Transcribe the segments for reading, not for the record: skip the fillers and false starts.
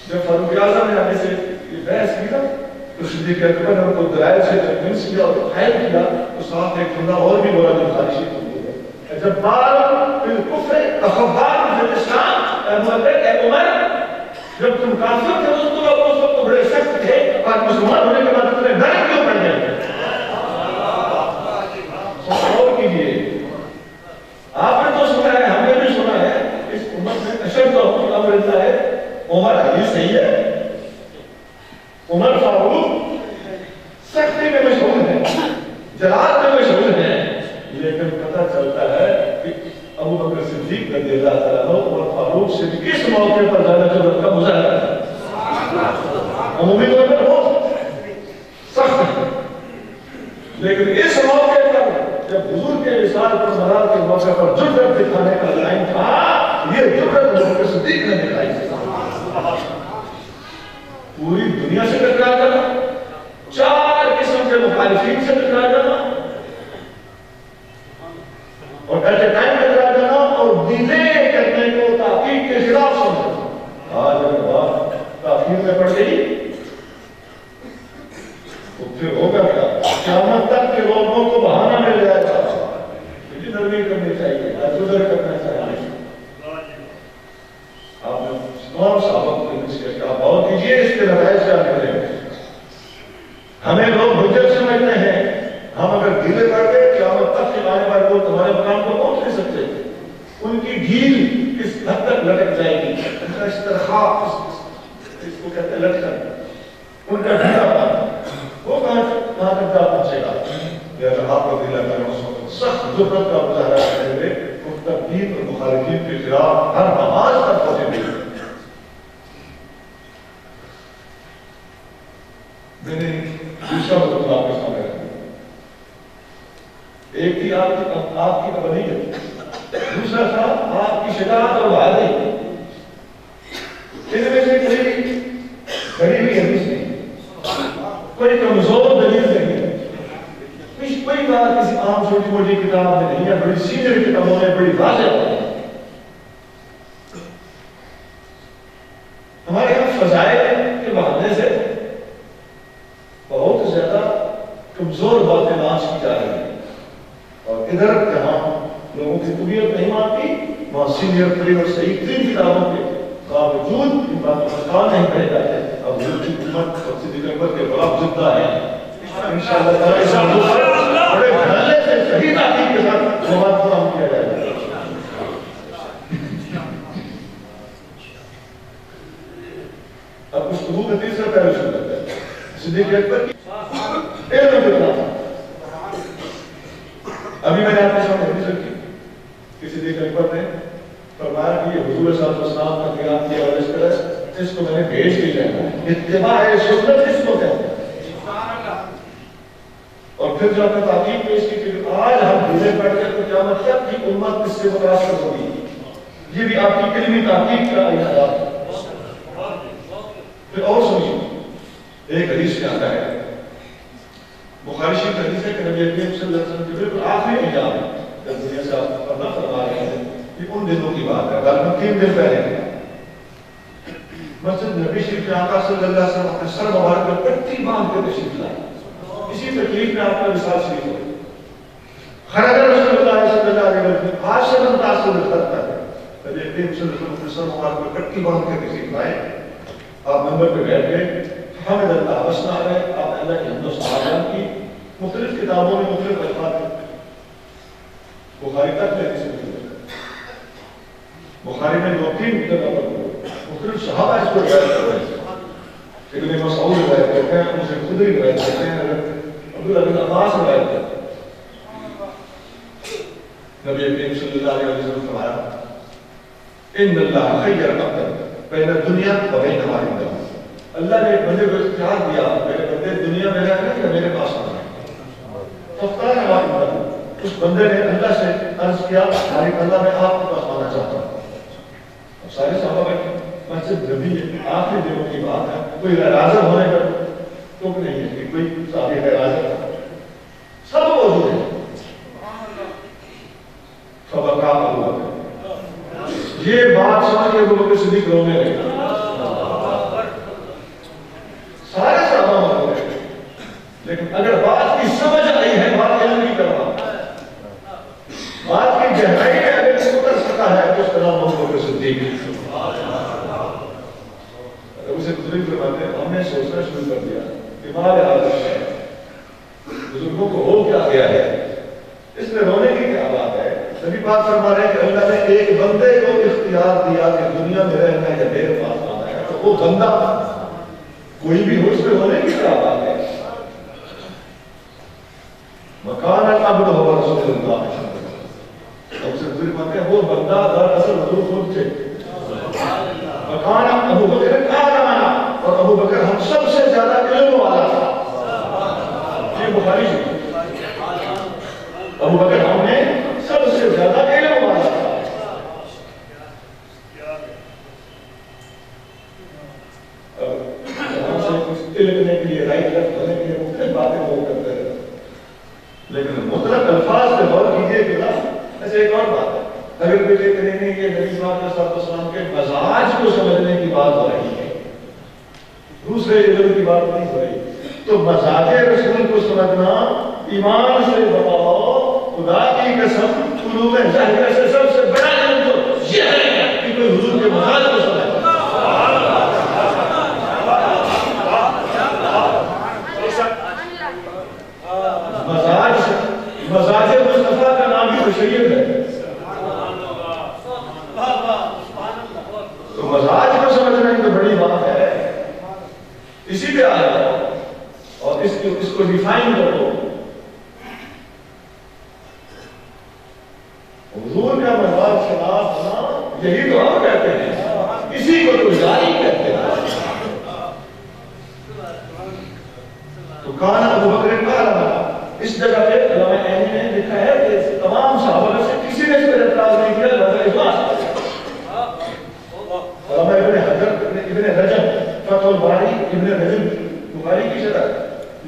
جب فاروق اعظم نے آگے سے یہ بحث کی نا تو صدیق اکبر نے ان کو دلائل سے کنوینس کیا اور خیر کیا تو ساتھ ایک بندہ اور بھی بولا جو بخاری شریف میں ہے جب بار بالکفر اخبار بالاسلام اے عمر جب تم کافر تھے اس وقت بڑے سخت تھے اور مسلمان ہونے کے بعد تمہیں ڈر کیوں پڑ گئے اور کیجیے آپ نے تو سنا ہے ہم نے بھی سنا ہے اس امت میں اشد امر اللہ ہے عمر حدیث صحیح ہے عمر فاروق سختی میں مشہور ہے جلال میں مشہور ہے لیکن پتہ چلتا ہے کہ ابو بکر صدیق رضی اللہ تعالیٰ عنہ عمر فاروق سے کس موقع پر زیادہ جرأت کا مظاہرہ ہے عمومی طور پر بہت سخت ہے لیکن اس موقع پر جب حضور کے وصال پر مراد کے موقع پر جرأت دکھانے کا لائن تھا یہ جرأت ابو بکر صدیق نے دکھائی پوری دنیا سے ٹکرا جانا چار قسم کے مخالفین سے ٹکرا جانا اور ایٹ اے ٹائم ٹکرا جانا اور ڈیلے کرنے کو تحقیق کے خلاف سمجھنا آج اگر بات تاخیر میں پڑ گئی تو پھر ہوگا کیا قیامت تک کے لوگوں کو بہانہ مل جائے گا کہ نرمی کرنی چاہیے گزر کرنا چاہیے آپ نے تمام صحابہ کو آپ غور کیجیے اس کے نتائج کیا نکلے ہمیں لوگ حجت سمجھتے ہیں ہم اگر ڈھیلے کر کے قیامت تک کے آنے والے لوگ تمہارے مقام کو پہنچ نہیں سکتے ان کی ڈھیل کس حد تک لٹک جائے گی ان کا استرخاء اس کو کہتے ہیں لٹکن ان کا ڈھیلا پانا وہ کہاں تک جا پہنچے گا لہذا آپ کو ڈھیلا کرنا سخت جرأت کا مظاہرہ کرتے ہوئے ان تقدیر اور مخالفین کے خلاف ہر نماز تک پہنچے گی میں نے دوسرا مطلب آپ کے سامنے رکھا ایک تھی آپ کی ابدیت دوسرا تھا آپ کی شجاعت اور بہادری ان میں سے کوئی بڑی ہوئی حدیث نہیں کوئی کمزور دلیل نہیں ہے کوئی بات کسی عام چھوٹی موٹی کتاب میں نہیں ہے بڑی سینئر کتابوں میں بڑی واضح ہے ہمارے یہاں فضائل کے بہانے سے بہت زیادہ کمزور باتیں لانچ کی جا رہی ہیں اور ادھر جہاں لوگوں کی طبیعت نہیں مانتی وہاں سینئر ترین اور صحیح ترین کتابوں کے باوجود ان باتوں پر کام نہیں کرے جاتے اب حکومت اور صدیق اکبر کے خلاف زندہ ہے انشاءاللہ تعالی اس موضوع پر بڑے دھڑلے سے صحیح تحقیق کے ساتھ مواد فراہم کیا جائے گا اب اس گفتگو کا تیسرا پہلو شروع کرتے ہیں صدیق اکبر کی علم کتنا تھا ابھی میں نے آپ کے سامنے حدیث رکھی کہ صدیق اکبر نے فرمایا کہ یہ حضور صلی اللہ علیہ وسلم کا قیام کیا اور اس طرح اس کو میں نے بھیج بھی جانا اتباع سنت اس کو کہتے ہیں اور پھر جو آپ نے تحقیق پیش کی کہ آج ہم ڈھیلے بیٹھ کر تو قیامت تک کی امت اس سے متاثر ہوگی یہ بھی آپ کی علمی تحقیق کا اعتراف ہے پھر اور سنیے ایک حدیث میں آتا ہے بخاری شریف حدیث ہے کہ نبی کریم صلی اللہ علیہ وسلم کے بالکل آخری ایام جب دنیا سے آپ پردہ فرما رہے ہیں یہ ان دنوں کی بات ہے غالباً 3 دن پہلے مسجد نبی شریف میں آقا صلی اللہ علیہ وسلم اپنے سر مبارک پر پٹی باندھ کر تشریف لائے اسی تکلیف میں آپ کا وصال شریف ہوئی خرج رسول اللہ صلی اللہ علیہ وسلم آج سے متاثر کرتا ہے نبی کریم صلی اللہ علیہ وسلم اپنے سر مبارک پر پٹی باندھ کر تشریف لائے آپ منبر پہ بیٹھ گئے حمد اللہ وسنا ہے آپ نے اللہ کی حمد و ثنا کی مختلف کتابوں میں مختلف الفاظ بخاری تک میں کسی بخاری میں 2-3 جگہ پر مختلف صحابہ اس کو روایت کر رہے ہیں ابن مسعود روایت کرتے ہیں ان سے خدری روایت کرتے ہیں عبداللہ بن عباس روایت کرتے ہیں نبی کریم صلی اللہ علیہ وسلم فرمایا ان اللہ خیر عبدا بین الدنیا و بین ما عنده اللہ نے ایک بندے کو اختیار دیا میرے بندے دنیا میں رہنا یا میرے پاس آنا فختار ما عنده اس بندے نے اللہ سے عرض کیا مالک اللہ میں آپ کے پاس آنا چاہتا ہوں اب سارے صحابہ بیٹھے مسجد نبی آخری دنوں کی بات ہے کوئی غیر حاضر ہونے کا تک نہیں ہے کہ کوئی صحابی غیر حاضر ہے سب موجود ہیں فبکا ابو بکر یہ بات سن کے ابو بکر صدیق رونے لگے سے بزرگ فرماتے ہیں ہم نے سوچنا شروع کر دیا کہ مال حاضر ہے، بزرگوں کو ہو کیا گیا ہے، اس میں رونے کی کیا بات ہے؟ نبی پاک فرما رہے ہیں کہ اللہ نے ایک بندے کو اختیار دیا کہ دنیا میں رہنا ہے یا دیر پاس آنا ہے، تو وہ بندہ کوئی بھی ہو، اس میں رونے کی کیا بات ہے؟ مکان العبد هو رسول اللہ، ہم سے بزرگ فرماتے ہیں وہ بندہ دراصل حضور خود تھے۔ مکان ابو بکر کارمانا، اور ابو بکر ہم سب سے زیادہ علم والا تھا، یہ بخاری سے ابو بکر ہم نے سب سے زیادہ علم والا تھا۔ ہم سے کچھ علمنے کے لیے رائٹ لیفٹ ہونے کے لیے مختلف باتیں وہ کرتے ہیں، لیکن مطلق الفاظ پہ غور کیجیے کہ نا ایسے ایک اور بات ہے، اگر کوئی کہتے ہیں کہ نبی پاک صلی اللہ علیہ وسلم کے مزاج کو سمجھنے کی بات ہو رہی ہے، دوسرے علم کی بات نہیں ہو رہی، تو مزاج رسول کو سمجھنا ایمان سے بتاؤ، خدا کی قسم قلوب ظاہرہ سے سب سے بڑا علم تو یہ ہے کہ کوئی حضور کے مزاج کو سمجھے۔ مزاج مصطفیٰ کا نام ہی بشریت ہے، تو مزاج کو سمجھنا ہی تو بڑی بات ہے، اسی پہ آ جاؤ اور اس کو ڈیفائن کرو۔ حضور کا مزاج خلاف ہونا یہی تو ہم کہتے ہیں، اسی کو تو جاری کہتے ہیں۔ تو کانا ابو بکر کا اس جگہ پہ علامہ عینی نے لکھا ہے کہ تمام صحابہ سے کسی نے اس پر اعتراض نہیں کیا، لہذا اجماع۔ علامہ ابن حجر ابن رجب فتح الباری ابن رجب بخاری کی شرح،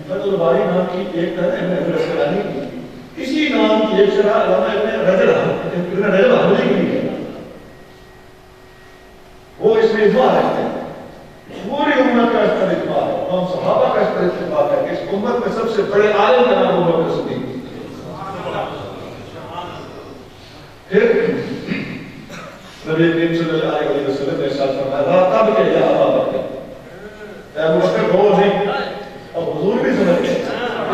فتح الباری نام کی ایک ہے ابن حجر اسقلانی کی، اسی نام کی ایک شرح علامہ ابن رجب حنبلی کی ہے، وہ اس میں اجماع رکھتے ہیں، پوری امت کا اس پر اجماع ہے، تمام صحابہ کا اس پر اتفاق ہے کہ اس امت میں سب سے بڑے عالم کا نام ابو بکر صدیق۔ پھر نبی کریم صلی اللہ علیہ وسلم نے ارشاد فرمایا لا تبکِ یا ابا بکر، اے ابو بکر رو نہیں، اب حضور بھی سمجھ گئے،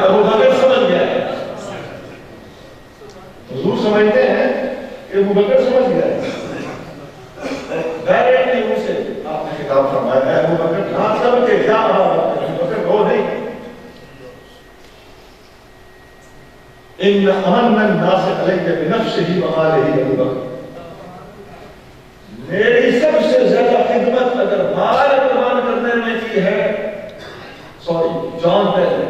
ابو بکر سمجھ گیا ہے، حضور سمجھتے ہیں کہ ابو بکر سمجھ گیا ہے، ڈائریکٹلی ان سے آپ نے خطاب فرمایا ہے ابو بکر لا تبکِ یا ابا بکر، ابو بکر رو نہیں، ان امن الناس علیہ بنفسہ ومالہ ابو بکر، میری سب سے زیادہ خدمت اگر مال قربان کرنے میں کی ہے، جان پہلے،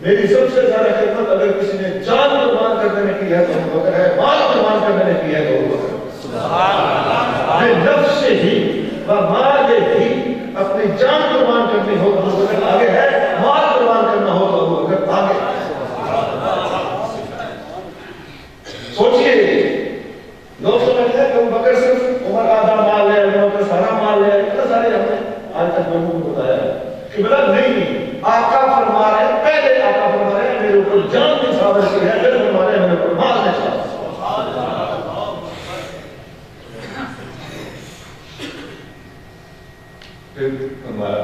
میری سب سے زیادہ خدمت اگر کسی نے جان قربان کرنے میں کی ہے تو ابو بکر ہے، مال قربان کرنے میں کی ہے تو ابو بکر، نفس ہی مال ہی، اپنی جان قربان کرنی ہو تو ابو بکر آگے ہے، مال قربان کرنا ہو تو ابو بکر آگے۔ سوچئے لوگ سمجھتے ہیں کہ ابو بکر صرف عمر آدھا مال لے، ابو بکر سارا مال لے، اتنا سارے ہم نے آج تک لوگوں کو بتایا ہے کہ بلا نہیں، آقا فرما رہے ہیں، پہلے آقا فرما رہے ہیں میرے اوپر جان کی صابر کی ہے، پھر فرما رہے ہیں میرے اوپر مال نے صابر۔ پھر فرمایا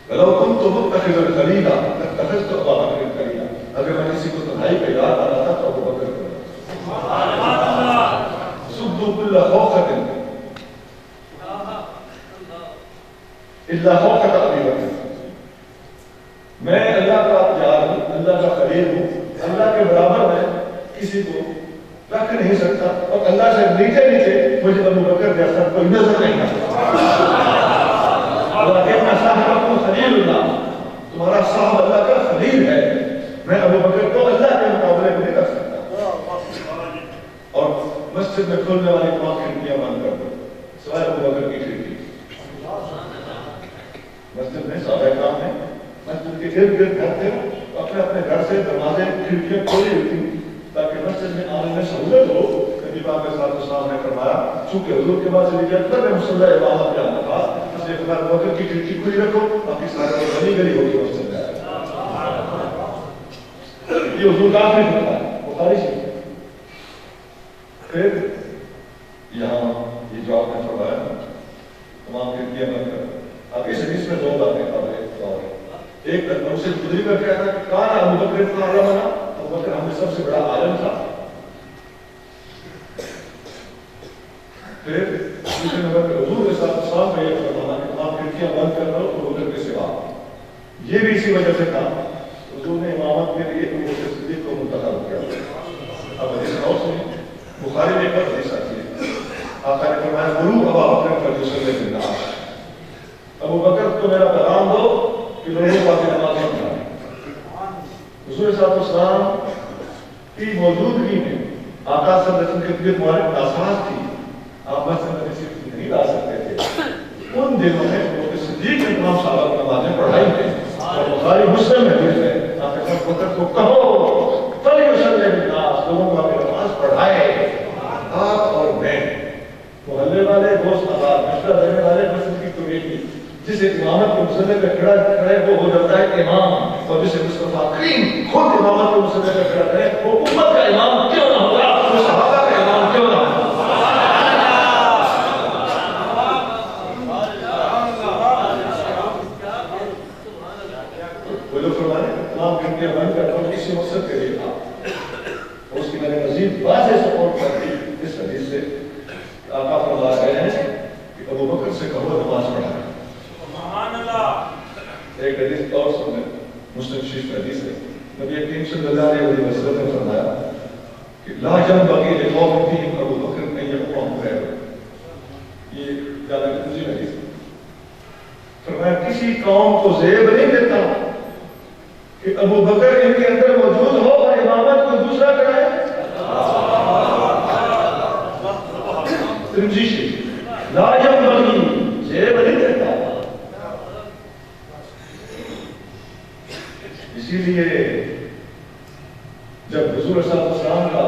وَلَوْ كُنْتُ مُتَّخِذًا خَلِيلًا لَاتَّخَذْتُ أَبَا بَكْرٍ خَلِيلًا، اگر میں کسی کو تنہائی پہ یاد آ رہا تھا تو ابو بکر کو سُدُّوا كُلَّ خَوْخَةٍ إِلَّا خَوْخَةَ أَبِي بَكْرٍ، میں اللہ کا یار ہوں، اللہ کا خلیل ہوں، اللہ کے برابر میں کسی کو رکھ نہیں سکتا، اور اللہ سے نیچے نیچے مجھے ابو بکر جیسا کوئی نظر نہیں آتا۔ وَلَكِنَّ صَاحِبَكُمْ خَلِيلُ اللَّهِ، تمہارا صاحب اللہ کا خلیل ہے، میں ابو بکر کو اللہ کے مقابلے میں نہیں رکھ سکتا۔ اور مسجد میں کھلنے والی تمام کھڑکیاں بند کر دو سوائے ابو بکر کی کھڑکی۔ مسجد میں صحابہ کرام نے مسجد کے ارد گرد گھر تھے، اپنے اپنے گھر سے دروازے کھڑکیاں کھولی ہوئی تھی تاکہ مسجد میں آنے میں سہولت ہو۔ نبی پاک صلی اللہ علیہ وسلم نے فرمایا چونکہ حضور کے بعد سے اکبر میں مصلی امامت پہ آنا تھا، اس لیے ابو بکر کی کھڑکی کھلی رکھو، باقی سارے لوگ گلی گلی ہو کے مسجد میں آئے۔ یہ حضور کا آخری فتویٰ ہے، بخاری سے۔ پھر یہاں یہ جو آپ نے فرمایا تمام کھڑکیاں بند کر، اب ایک لکھنؤ سے گزری کر کہا تھا کہ کہاں ابو بکر اتنا عالم بنا؟ ابو بکر ہم نے سب سے بڑا عالم تھا. پھر دوسرے نمبر پہ حضور کے ساتھ ساتھ میں یہ فرمانا کہ تمام کھڑکیاں بند کر دو ابو بکر کے سوا. یہ بھی اسی وجہ سے تھا حضور نے امامت کے لیے ابو بکر صدیق کو منتخب کیا. اب حدیث اور سنیں، بخاری میں ایک اور حدیث آتی ہے. آقا نے فرمایا مرو ابا بکر فلیصلی بالناس، ابو بکر کو میرا پیغام دو کہ لوگوں کو آگے نماز نہ پڑھائیں. حضور صلی اللہ علیہ وسلم کی موجودگی میں آقا صلی اللہ علیہ وسلم کے طبیعت مبارک ناساز تھی، آپ بس سے نہیں لا سکتے تھے. ان دنوں میں ابو بکر صدیق نے تمام صحابہ کو نمازیں پڑھائی تھیں. اور بخاری مسلم میں حدیث ہے آپ ابو بکر کو کہو فلیصلی بالناس، لوگوں کو آگے نماز پڑھائے. آپ اور میں محلے والے دوست آباد مشورہ دینے والے بس کی کوئی نہیں. جس امامت کے مسئلے پہ کھڑے وہ ہو جاتا ہے امام، اور جسے مصطفیٰ کریم خود امامت کے مسئلے پہ کھڑا کرے وہ امت کا امام کیوں نہ ہوگا، وہ صحابہ کا امام کیوں نہ ہوگا. وہ جو فرمانے تمام گھنٹے بند کر دو کسی مقصد کے لیے تھا. اس کی میں نے مزید واضح سپورٹ کر دی اس حدیث سے. آقا فرما رہے ہیں کہ ابو بکر سے کہو نماز پڑھائیں. ایک حدیث اور سنیں، مسلم شریف میں حدیث ہے. نبی کریم صلی اللہ علیہ وسلم نے فرمایا کہ لا ينبغي لقوم فيهم ابو بکر ان يقوموا غيره. یہ زیادہ دوسری حدیث ہے. فرمایا کسی قوم کو زیب نہیں دیتا کہ ابو بکر ان کے اندر موجود ہو اور امامت کو دوسرا کرائے. ترمذی شریف لا ينبغي زیب نہیں دیتا. اسی لیے جب حضور صلی اللہ علیہ وسلم کا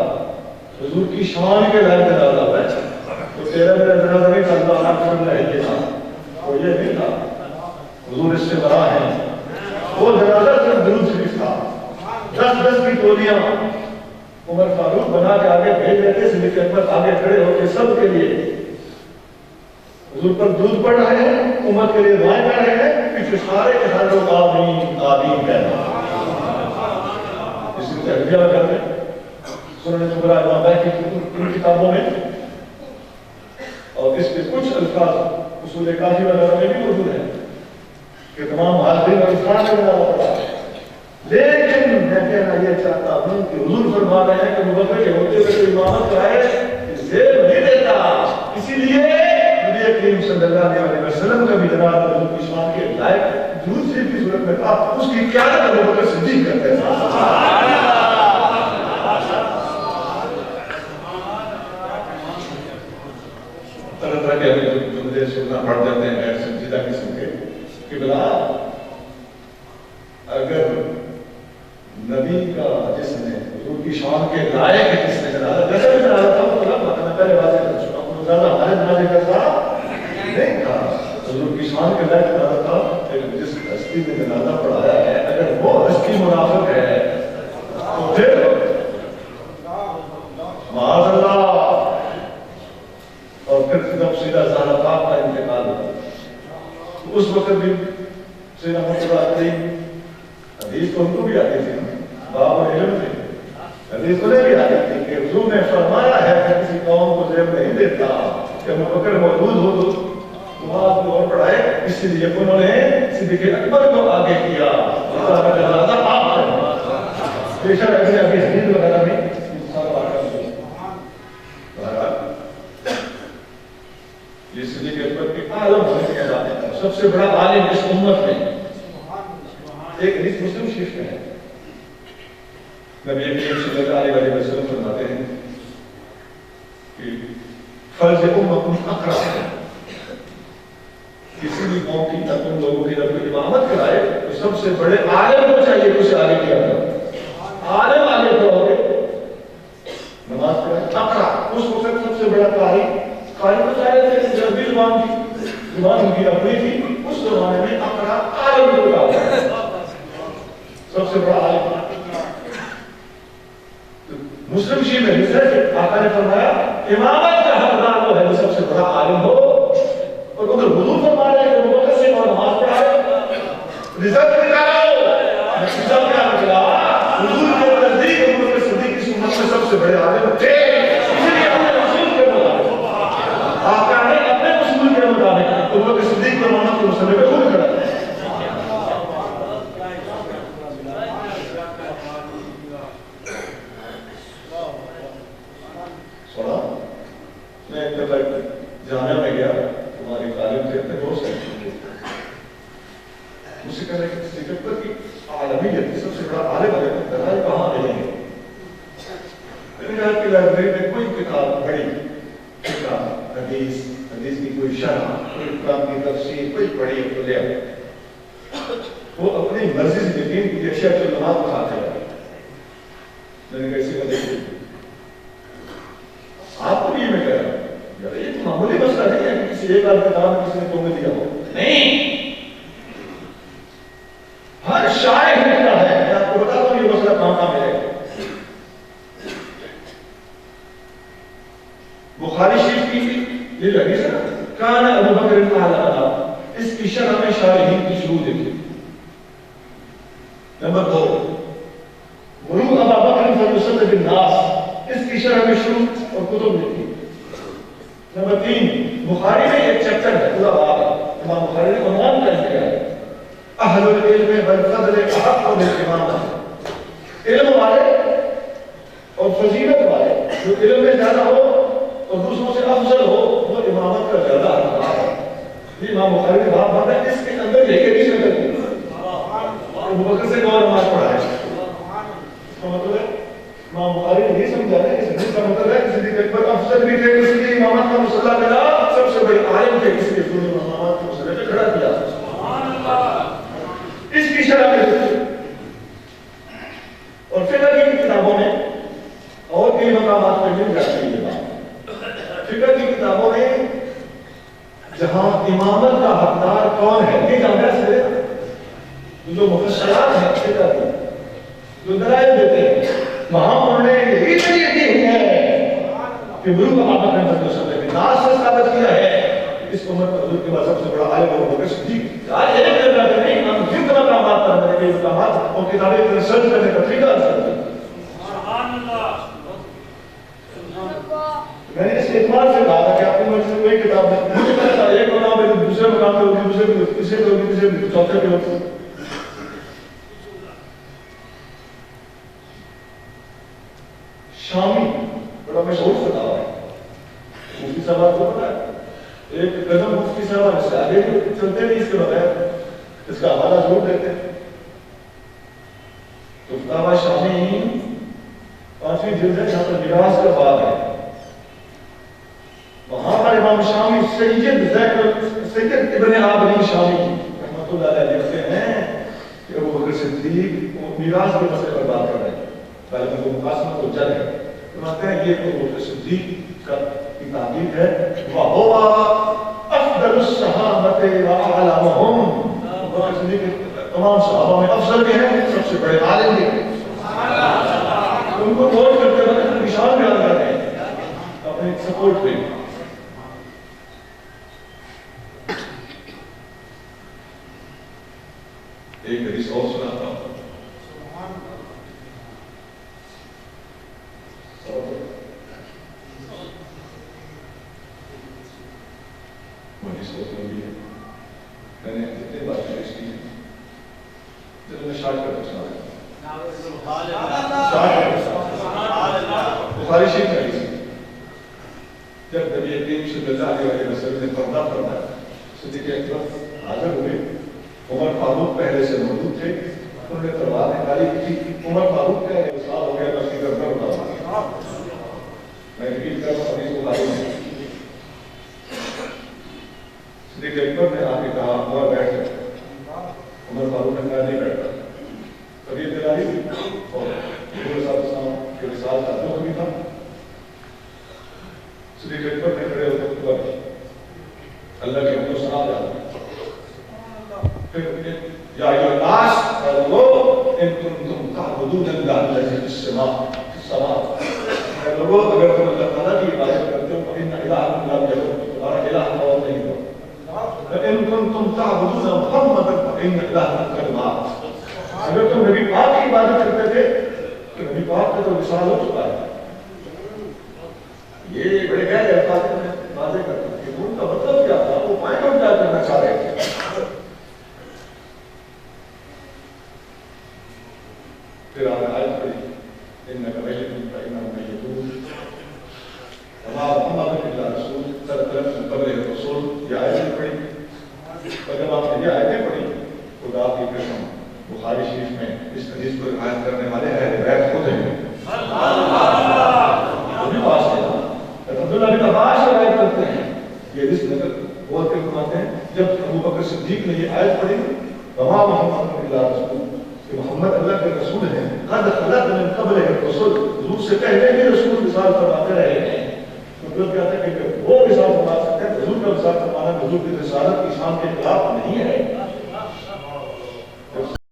حضور کی شان کے لائق جنازہ ہے تو تیرا میرا جنازہ نہیں تھا، اللہ اکبر یہ تھا، وہ یہ نہیں تھا. حضور اس سے بڑا ہے. وہ جنازہ صرف درود شریف تھا. 10 کی ٹولیاں عمر فاروق بنا کے آگے بھیج دیتے، صدیق اکبر آگے کھڑے ہو کے سب کے لیے حضور پر درود پڑھ رہے ہیں، امت کے لیے دعائیں کر رہے ہیں، پیچھے سارے کے سارے لوگ آمین آمین کہہ رہے ہیں. تربیہ کرتے سنن کبریٰ امام بہقی کی کتابوں میں، اور اس کے کچھ الفاظ اصول کافی وغیرہ میں بھی موجود ہیں کہ تمام حاضرین اور افراد میں نہ پڑا. لیکن میں کہنا یہ چاہتا ہوں کہ حضور فرما رہے ہیں کہ ابو بکر کے ہوتے ہوئے جو امامت کرائے زیب نہیں دیتا. اسی لیے نبی کریم صلی اللہ علیہ وسلم کا بھی جناب حضور کی شان کے لائق درود شریف کی صورت میں تھا. اس کی قیادت ابو بکر صدیق کرتے تھے. طرح طرح کے ہمیں جملے سننا پڑ جاتے ہیں غیر سنجیدہ قسم کے کہ بلا اگر نبی کا جس نے حضور کی شان کے لائق جس نے جنازہ جیسے بھی جنازہ تھا وہ بات میں پہلے واضح کر چکا ہوں. جنازہ ہمارے جنازے کا تھا نہیں تھا، حضور کی شان کے لائق جنازہ تھا. لیکن جس ہستی نے جنازہ پڑھایا ہے اگر وہ ہستی منافق ہے تو پھر معاذ اللہ. اور پھر جب سیدھا زہرا پاک کا انتقال ہوا اس وقت بھی سیدھا مطلب حدیث تو ان کو بھی آتی تھی، باب علم تھے، حدیث انہیں بھی آتی تھی کہ حضور نے فرمایا ہے کہ کسی قوم کو زیب نہیں دیتا کہ ابو بکر موجود ہو تو نماز کو اور پڑھائے. اسی لیے انہوں نے صدیق اکبر کو آگے کیا. بے شک ایسے ابھی حدیث وغیرہ میں یہ صدیق اکبر کے عالم ہونے کے علاوہ سب سے بڑا عالم اس امت میں. ایک حدیث مسلم شریف میں ہے، نبی کریم صلی اللہ علیہ وسلم فرماتے ہیں کہ فرض امت اقرا ہے. کسی بھی قوم کی تم لوگوں کی جب کوئی امامت کرائے تو سب سے بڑے عالم کو چاہیے کہ اسے آگے کیا کرو. عالم آگے کرو گے نماز پڑھائے اقرا. اس وقت سب سے بڑا قاری کو چاہیے تھے کہ عربی زبان ان کی اپنی تھی. اس زمانے میں اقرا عالم کو کہا سب سے بڑا عالم. مسلم شیعہ میں حدیث ہے کہ آقا نے فرمایا امامت کا حقدار وہ ہے جو سب سے بڑا عالم ہو. اور اگر حضور فرما رہے ہیں کہ ابو بکر سے نماز پڑھائے رزق نکالو مسئلے پہ خود کھڑا ہے. سوڑا میں ایک دفعہ جامعہ میں گیا, ہماری طالب تھے اپنے دوست ہیں, مجھ سے کہہ رہے کہ سکندر کی عالمیت کی سب سے بڑا عالم ہے, دلائل کہاں ملیں گے؟ میں نے کہا کہ لائبریری میں کوئی کتاب پڑھی, کتاب حدیث کی کوئی شرح, کوئی قرآن کی تفسیر کوئی پڑھی تو لے آؤ. وہ اپنی مرضی سے یقین کی اشیاء کے علماء کو کھاتے ہیں. میں نے کہا اسی کو دیکھیں, آپ کو بھی یہ میں کہہ رہا ہوں, یار یہ تو معمولی مسئلہ نہیں ہے کہ کسی ایک آدھ کتاب میں کسی نے تمہیں دیا ہو. نہیں, ہر شاعر لکھتا ہے. میں آپ کو بتاتا ہوں یہ مسئلہ کہاں کہاں ملے گا. بخاری شریف کی یہ جو حدیث ہے نا, کان ابو بکر اعلی, اس کی شرح میں شارحین کی شروع دیکھیں. نمبر 2, غلو ابا بکر فیصل بالناس, اس کی شرح میں شروع اور کتب لکھی. نمبر 3, بخاری میں ایک چیپٹر ہے, پورا باب ہے, امام بخاری نے عنوان کر دیا ہے اہل العلم والفضل احق بالامامہ. علم والے اور فضیلت والے, جو علم میں زیادہ ہو اور دوسروں سے افضل ہو, وہ امامت کا زیادہ حقدار ہے. یہ امام بخاری نے باب باندھا, اس کے اندر یہ حدیث نقل کی ابو بکر سے اور نماز پڑھا ہے. اس کا مطلب ہے امام بخاری نے یہ سمجھا ہے کہ اس کا مطلب ہے کہ صدیق اکبر افضل بھی تھے, اس لیے امامت کا مصلح ملا, سب سے بڑے عالم تھے, اس لیے انہوں نے امامت کے مصلح پہ کھڑا کیا. اس کی شرح میں اور فقہ کی کتابوں میں اور کئی مقامات پر مل جاتی ہے یہ بات. فقہ کی کتابوں میں جہاں امامت کا حقدار کون ہے یہ جاننا سے جو مفسرات ہیں فقہ کی جو دلائل دیتے ہیں, وہاں انہوں نے یہی دلیل دی ہوئی ہے کہ غلو ابا بکر فیصل بالناس سے ثابت کیا ہے اس امت کا حضور کے بعد سب سے بڑا عالم ابو بکر صدیق. آج ایک طرح نہیں, ہم جتنا مقامات پر میرے کئی مقامات اور کتابیں ریسرچ کرنے کا طریقہ حاصل کیا. میں نے اس اعتماد سے کہا تھا کہ آپ کی مرضی سے کوئی کتاب نہیں, مجھے پتا تھا ایک مقام پہ دوسرے مقام پہ ہوگی, دوسرے پہ تیسرے پہ ہوگی, تیسرے پہ چوتھے پہ ہوگی. شامی بڑا مشہور فتاوی ہے, مفتی صاحب آپ کو پتا ہے, ایک قدم مفتی صاحب اس سے آگے چلتے نہیں اس کے بغیر, اس کا حوالہ ضرور دیتے ہیں. تو فتاوی شامی 5ویں جلد ہے, جہاں پر میراث کا باب ہے. وہاں پر امام شامی سید ابن عابدین شامی رحمۃ اللہ علیہ لکھتے ہیں کہ ابو بکر صدیق میراث کے مسئلے پر بات کر رہے ہیں, بلکہ وہ مقاسمت و جل ہے. فرماتے ہیں یہ ابو بکر صدیق کا کی تعبیر ہے, وَهُوَ أَفْضَلُ الصَّحَابَةِ وَأَعْلَمُهُمْ. ابو بکر صدیق تمام صحابہ میں افضل بھی ہیں, سب سے بڑے عالم بھی ہیں. ان کو کوٹ کرتے وقت نشان بیان کر رہے ہیں اپنے سپورٹ پہ. ایک حدیث اور سناتا ہوں. حدیث بہت لمبی ہے, میں نے اتنے بار پیش کی ہے, چلو میں شارٹ کر سنا رہا ہوں. بخاری شریف میں حدیث, جب نبی کریم صلی اللہ علیہ وسلم نے پردہ فرمایا, صدیق اکبر حاضر ہوئے, عمر فاروق پہلے سے موجود تھے, انہوں نے تلوار نکالی تھی. عمر فاروق کا اصرار ہو گیا مسجد اکبر اٹھا. میں ریپیٹ کر رہا ہوں حدیث بخاری میں. صدیق اکبر نے آ کے کہا عمر بیٹھ گئے. عمر فاروق نے کہا نہیں بیٹھتا. طبیعت دلائی اور حضور صلی اللہ علیہ وسلم کے وصال کا دکھ بھی تھا. صدیق اکبر نے کھڑے ہو کر اللہ کے حمد و ثنا ادا. پھر یا ایھا الناس لوگوں ان کنتم تعبدون اللہ الذی فی السماء, لوگوں اگر تم اللہ تعالیٰ کی عبادت کرتے ہو فإن إلہکم لا یکون, تمہارا الہ اور نہیں ہو. فإن کنتم تعبدون محمدا فإن إلہکم قد مات. اگر تم نبی پاک کی عبادت کرتے تھے تو نبی پاک کا تو وصال ہو چکا ہے. یہ بڑے گہرے الفاظ میں واضح کرتا ہوں کہ ان کا مطلب کیا تھا, وہ پوائنٹ آؤٹ کیا کرنا چاہ رہے تھے. ابو بکر صدیق نے یہ آیت پڑھی وما محمد الا رسول کہ محمد اللہ کے رسول ہیں قد خلت من قبل الرسل حضور سے پہلے بھی رسول مثال فرماتے رہے ہیں مطلب کیا تھا کہ وہ مثال فرما سکتے ہیں حضور کا مثال فرمانا حضور کی رسالت کی شان کے خلاف نہیں ہے